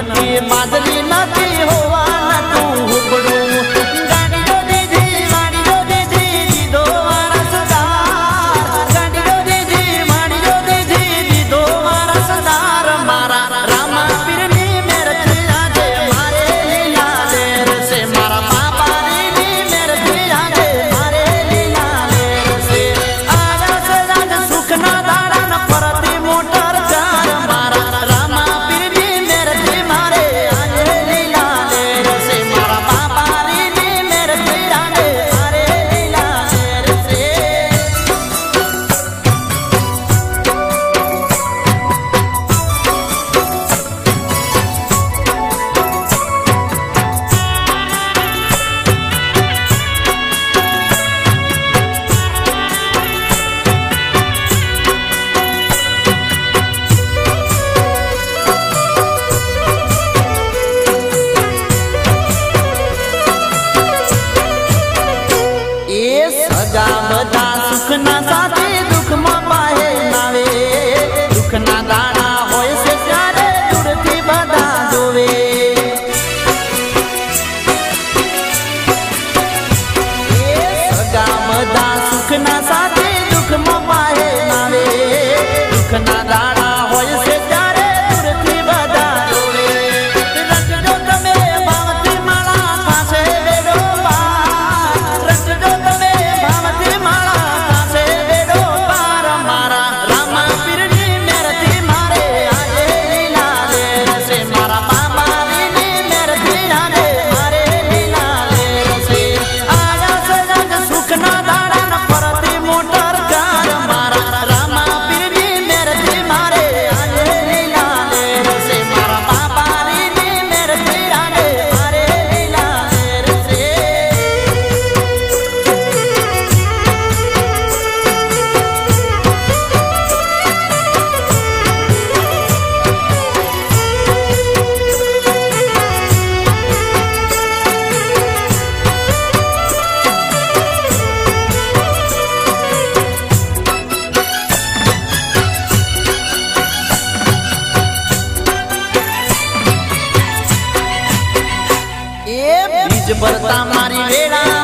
નથી બાદરી નથી હોવા તું હુબડું ગાડીઓ દીધી વાડીઓ દીધી દીધો વારસદાર ગાડીઓ દીધી વાડીઓ દીધી દીધો વારસદાર મારા રામા પીરની મેરથી આજે મારે લીલા લેર છે મારા બાપાની મેરથી આજે મારે લીલા લેર છે આજા છે રાજ સુખના દાડા ન પરતી મોટર કાર મારા રામા પીરની મેરથી મારે આજે લીલા લેર છે મારા બાપાની મેરથી આજે મારે લીલા લેર છે એ સજા બધા સુખના સાથે દુઃખમાં પાહે નાવે દુઃખના દાડા હોય છે ત્યારે દૂરથી બધા જોવે એ સજા બધા સુખના સાથે દુઃખમાં પાહે નાવે દુઃખના દાડા હોય છે ત્યારે દૂરથી બધા જોવે રચજો તમે ભાવથી માળા પાસે વેડો પાર રચજો તમે ભાવથી માળા પાસે વેડો પાર મારા રામા પીરની મેરથી મારે આજે લીલા લેર છે મારા બાબાની મેરથી આજે મારે લીલા લેર છે આજા છે રાજ સુખના દાડા ન પરતી મોટર કાર મારા રામા પીરની મેરથી મારે આજે લીલા લેર છે મારા બાબાની મેરથી આજે મારે લીલા લેર છે એ બીજ ભરતા મારી વેળા